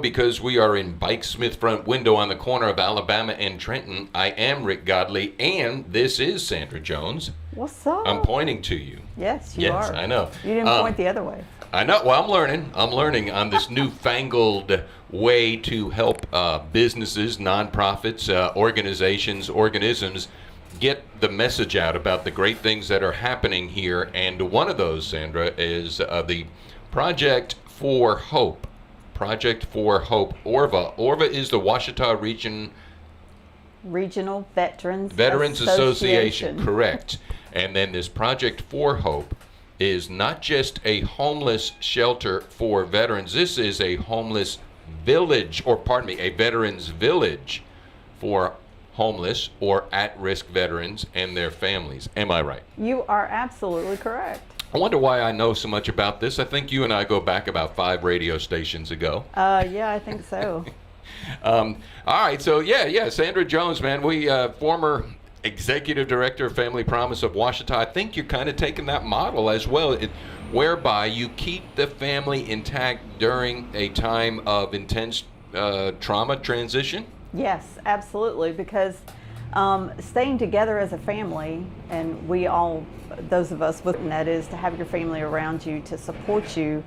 Because we are in Bike Smith front window on the corner of Alabama and Trenton. I am Rick Godley, and this is Sandra Jones. What's up? I'm pointing to you. Yes, you are. Yes, I know. You didn't point the other way. I know. Well, I'm learning. I'm learning on this newfangled way to help businesses, nonprofits, organizations, organisms get the message out about the great things that are happening here. And one of those, Sandra, is the Project4Hope. Project4Hope, ORVA. ORVA is the Ouachita Regional Veterans Association. Correct. And then this Project4Hope is not just a homeless shelter for veterans. This is a homeless village, or pardon me, a veterans village for homeless or at-risk veterans and their families. Am I right? You are absolutely correct. I wonder why I know so much about this. I think you and I go back about 5 radio stations ago. Yeah, I think so. All right, so yeah, Sandra Jones, man, we former executive director of Family Promise of Ouachita. I think you're kind of taking that model as well, whereby you keep the family intact during a time of intense trauma transition. Yes, absolutely, because staying together as a family, and we all, those of us with that, is to have your family around you to support you.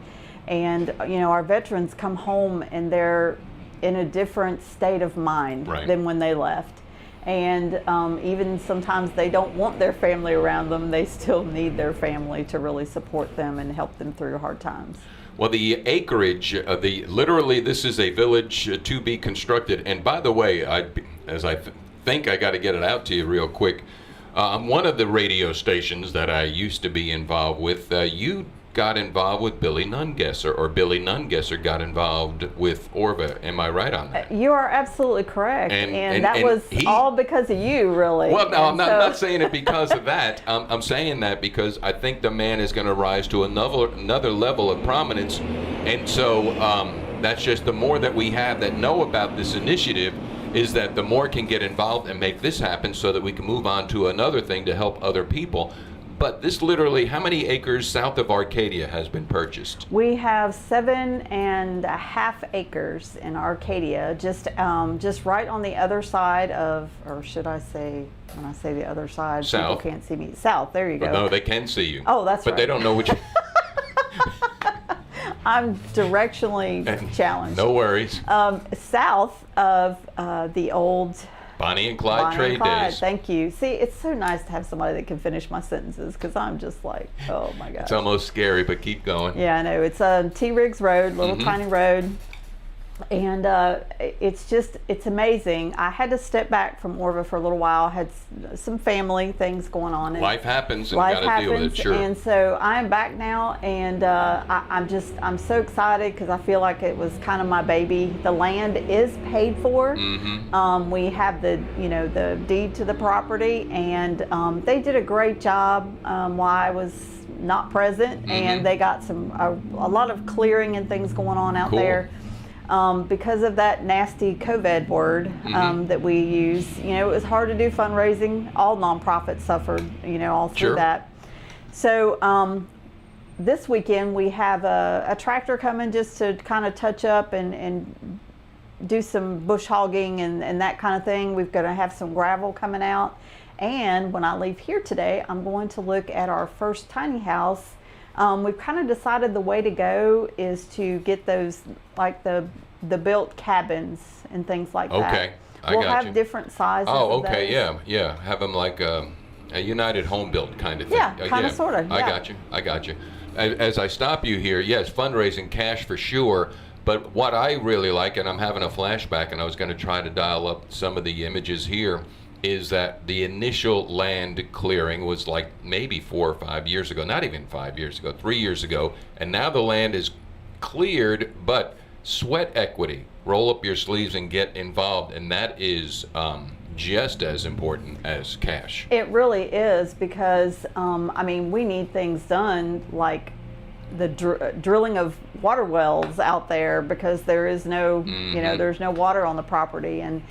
And our veterans come home and they're in a different state of mind than when they left. And even sometimes they don't want their family around them. They still need their family to really support them and help them through hard times. Well, the acreage, literally this is a village to be constructed. And by the way, I think I got to get it out to you real quick. One of the radio stations that I used to be involved with, you got involved with Billy Nungesser, or Billy Nungesser got involved with ORVA. Am I right on that? You are absolutely correct. And that was all because of you, really. Well, no, I'm not saying it because of that. I'm saying that because I think the man is going to rise to another level of prominence. And so that's just the more that we have that know about this initiative, is that the more can get involved and make this happen so that we can move on to another thing to help other people. But this literally, how many acres south of Arcadia has been purchased? We have 7.5 acres in Arcadia, just right on the other side of, or should I say, when I say the other side, south. People can't see me. South, there you go. But no, they can see you. Oh, that's right. But they don't know which. I'm directionally challenged. No worries. South of the old Bonnie and Clyde trade days. Thank you. See, it's so nice to have somebody that can finish my sentences, because I'm just like, oh my gosh. It's almost scary, but keep going. Yeah, I know. It's T. Riggs Road, little tiny road. And it's amazing. I had to step back from ORVA for a little while. I had some family things going on. And life happens, and you got to deal with it, sure. And so I'm back now, and I'm so excited, because I feel like it was kind of my baby. The land is paid for. We have the deed to the property, and they did a great job while I was not present, and they got a lot of clearing and things going on out there. Because of that nasty COVID word that we use, it was hard to do fundraising. All nonprofits suffered, all through that. So this weekend we have a tractor coming just to kind of touch up and do some bush hogging and that kind of thing. We're going to have some gravel coming out. And when I leave here today, I'm going to look at our first tiny house. We've kind of decided the way to go is to get those, like the built cabins and things like that. Okay, we'll have different sizes. Oh, okay, yeah. Have them like a United Home Built kind of thing. Yeah, kind of, sort of. I got you. As I stop you here, yes, fundraising, cash for sure. But what I really like, and I'm having a flashback, and I was going to try to dial up some of the images here, is that the initial land clearing was like maybe 4 or 5 years ago, not even 5 years ago, 3 years ago, and now the land is cleared, but sweat equity, roll up your sleeves and get involved, and that is just as important as cash. It really is, because we need things done, like the drilling of water wells out there, because there is no there's no water on the property, and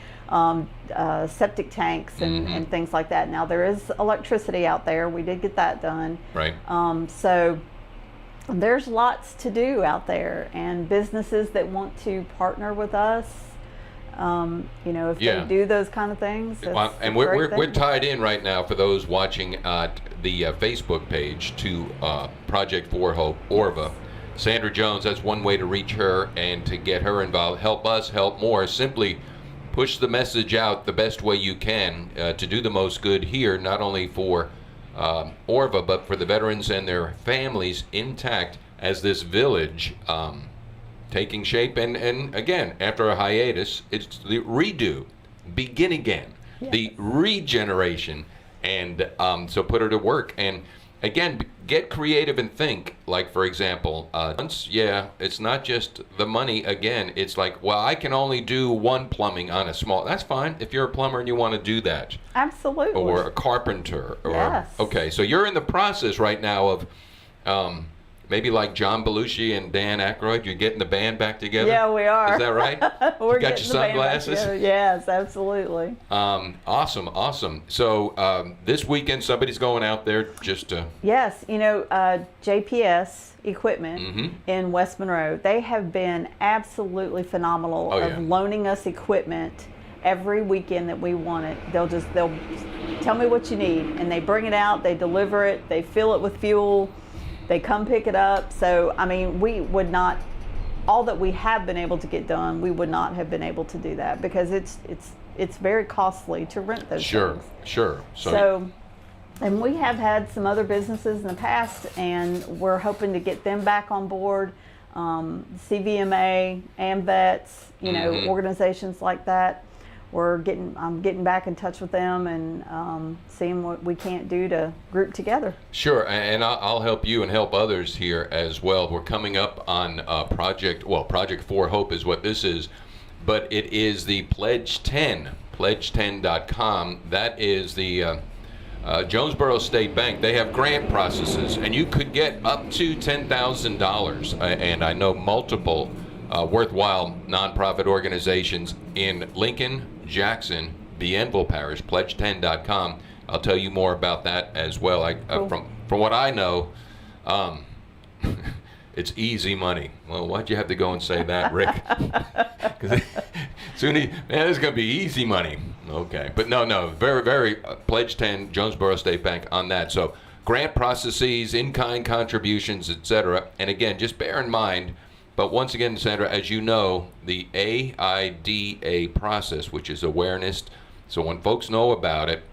septic tanks and things like that. Now there is electricity out there. We did get that done. Right. So there's lots to do out there, and businesses that want to partner with us, you know, if they do those kind of things. And we're tied in right now, for those watching the Facebook page, to Project4Hope, Orva. Sandra Jones, that's one way to reach her and to get her involved. Help us, help more. Simply push the message out the best way you can to do the most good here, not only for Orva, but for the veterans and their families intact as this village taking shape. And again, after a hiatus, it's the redo, begin again, the regeneration, and so put her to work. And again, get creative and think. Like, for example, it's not just the money. Again, it's like, well, I can only do one plumbing on a small. That's fine if you're a plumber and you want to do that. Absolutely. Or a carpenter. Or, yes. Okay, so you're in the process right now of maybe like John Belushi and Dan Aykroyd. You're getting the band back together. Yeah, we are. Is that right? We're you got your sunglasses? Yes, absolutely. Awesome. So this weekend, somebody's going out there just to... Yes, you know, JPS Equipment in West Monroe, they have been absolutely phenomenal loaning us equipment every weekend that we want it. They'll tell me what you need, and they bring it out, they deliver it, they fill it with fuel, they come pick it up. So, I mean, we would not, all that we have been able to get done, we would not have been able to do that, because it's very costly to rent those things. Sure. So, and we have had some other businesses in the past, and we're hoping to get them back on board. CVMA, AMVETS, you know, organizations like that. I'm getting back in touch with them and seeing what we can't do to group together. Sure, and I'll help you and help others here as well. We're coming up on Project4Hope is what this is, but it is the Pledge 10, pledge10.com. That is the Jonesboro State Bank. They have grant processes, and you could get up to $10,000. And I know multiple worthwhile nonprofit organizations in Lincoln, Jackson, Bienville Parish. Pledge10.com. I'll tell you more about that as well. Cool. From what I know, it's easy money. Well, why'd you have to go and say that, Rick? Because it's going to be easy money. Okay, but no, very, very Pledge 10, Jonesboro State Bank on that. So grant processes, in-kind contributions, etc. And again, just bear in mind. But once again, Sandra, as you know, the AIDA process, which is awareness, so when folks know about it,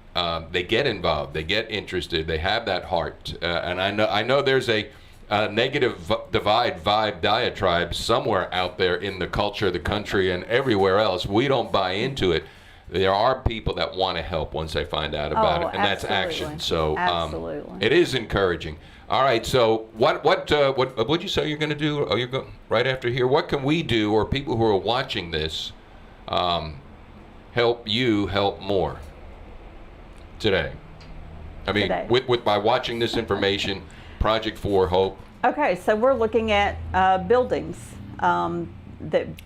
they get involved, they get interested, they have that heart. And I know there's a negative divide vibe diatribe somewhere out there in the culture, the country, and everywhere else. We don't buy into it. There are people that want to help once they find out about it, and that's action. So absolutely. It is encouraging. All right, so what would you say you're going to do? Oh, you're going right after here. What can we do, or people who are watching this, help you help more today? I mean, with by watching this information, Project4Hope. Okay, so we're looking at buildings.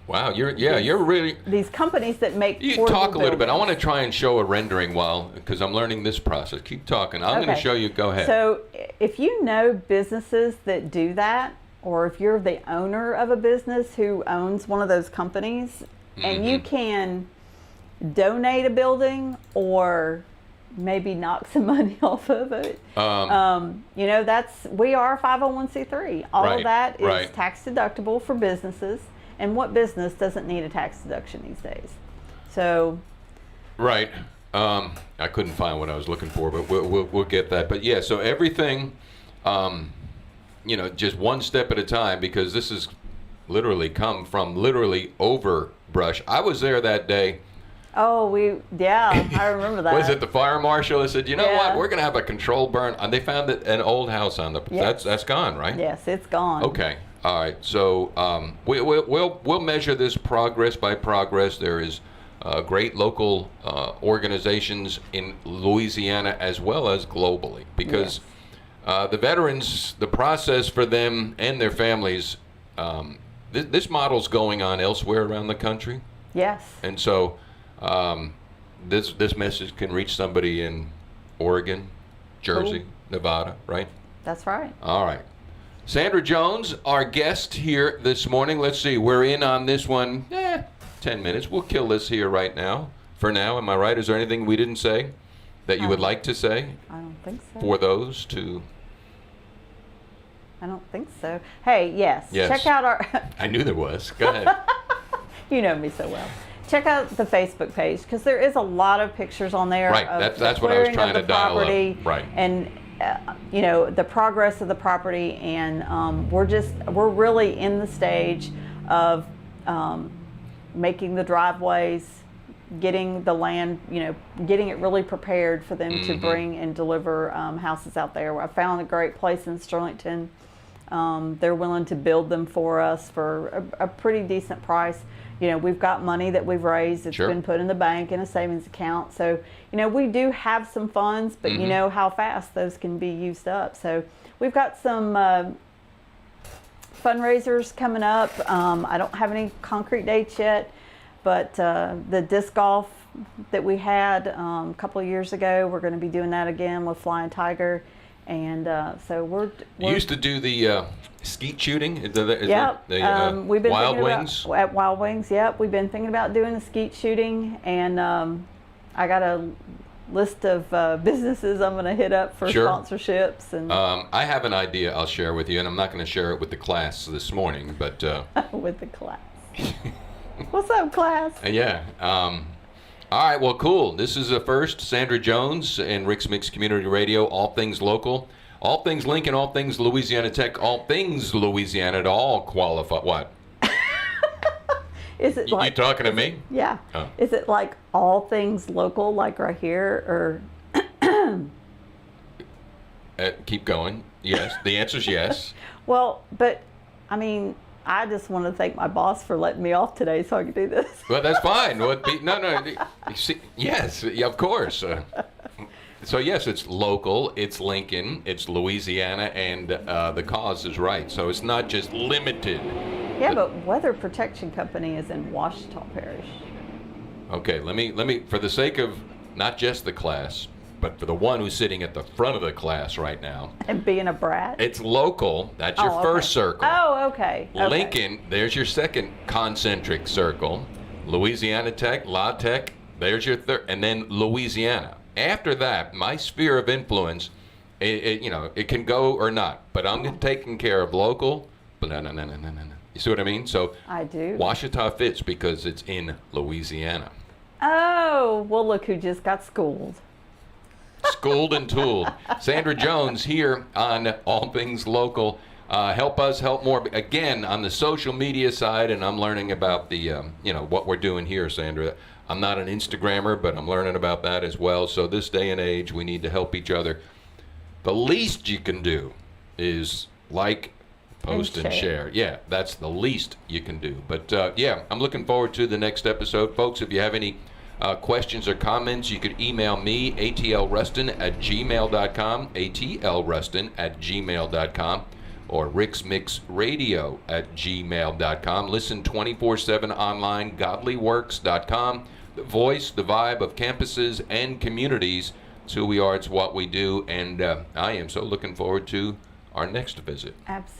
Wow, you're really these companies that make. You talk a little bit. I want to try and show a rendering because I'm learning this process. Keep talking. I'm going to show you. Go ahead. So, if you know businesses that do that, or if you're the owner of a business who owns one of those companies, and you can donate a building or maybe knock some money off of it. You know, we are 501c3. All of that is tax deductible for businesses. And what business doesn't need a tax deduction these days? So. Right. I couldn't find what I was looking for, but we'll get that. But yeah, so everything, you know, just one step at a time, because this is literally come from overbrush. I was there that day. Oh, I remember that. Was it the fire marshal that said, you know what, we're going to have a controlled burn? And they found an old house on the, that's gone, right? Yes, it's gone. Okay. All right. So we'll measure this progress by progress. There is great local organizations in Louisiana as well as globally, because the veterans, the process for them and their families, this model's going on elsewhere around the country. Yes. And so this message can reach somebody in Oregon, Jersey, Nevada, right? That's right. All right. Sandra Jones, our guest here this morning. Let's see, we're in on this one, 10 minutes. We'll kill this here right now. For now, am I right? Is there anything we didn't say that you would like to say? I don't think so. For those to... I don't think so. Hey, yes. Yes. Check out our... I knew there was. Go ahead. You know me so well. Check out the Facebook page because there is a lot of pictures on there. Right. Of That's the what I was clearing trying of to the dial up. property Right. And you know, the progress of the property, and we're really in the stage of making the driveways, getting the land, you know, getting it really prepared for them to bring and deliver houses out there. I found a great place in Sterlington. They're willing to build them for us for a pretty decent price. You know, we've got money that we've raised. It's Sure. been put in the bank in a savings account. So, you know, we do have some funds, but you know how fast those can be used up. So we've got some fundraisers coming up. I don't have any concrete dates yet, but the disc golf that we had a couple of years ago, we're going to be doing that again with Flying Tiger. And so we're You used to do the skeet shooting? We've been Wild thinking Wings? about, at Wild Wings, yep. We've been thinking about doing the skeet shooting, and I got a list of businesses I'm going to hit up for Sure. sponsorships. And I have an idea I'll share with you, and I'm not going to share it with the class this morning, but... with the class. What's up, class? Yeah. All right, well, cool. This is the first. Sandra Jones and Rick's Mix Community Radio, all things local, all things Lincoln, all things Louisiana Tech, all things Louisiana to all qualify. What? Is it like... You talking to me? Yeah. Oh. Is it like all things local, like right here, or... Keep going. Yes. The answer's yes. Well, but, I mean... I just want to thank my boss for letting me off today so I could do this. Well, that's fine. No. Yes, yeah, of course. So, yes, it's local, it's Lincoln, it's Louisiana, and the cause is right. So it's not just limited. Yeah, but Weather Protection Company is in Ouachita Parish. Okay, let me, for the sake of not just the class, but for the one who's sitting at the front of the class right now. And being a brat? It's local. That's your first circle. Oh, okay. Lincoln, there's your second concentric circle. Louisiana Tech, La Tech, there's your third. And then Louisiana. After that, my sphere of influence, it can go or not. But I'm taking care of local. You see what I mean? So I do. Ouachita fits because it's in Louisiana. Oh, well, look who just got schooled. Schooled and tooled. Sandra Jones here on All Things Local. Help us help more. Again, on the social media side, and I'm learning about the, what we're doing here, Sandra. I'm not an Instagrammer, but I'm learning about that as well. So this day and age, we need to help each other. The least you can do is like, post, and share. Yeah, that's the least you can do. But, I'm looking forward to the next episode. Folks, if you have any questions or comments, you could email me, atlruston@gmail.com, atlruston@gmail.com, or ricksmixradio@gmail.com. Listen 24/7 online, godlyworks.com. The voice, the vibe of campuses and communities. It's who we are, it's what we do, and I am so looking forward to our next visit. Absolutely.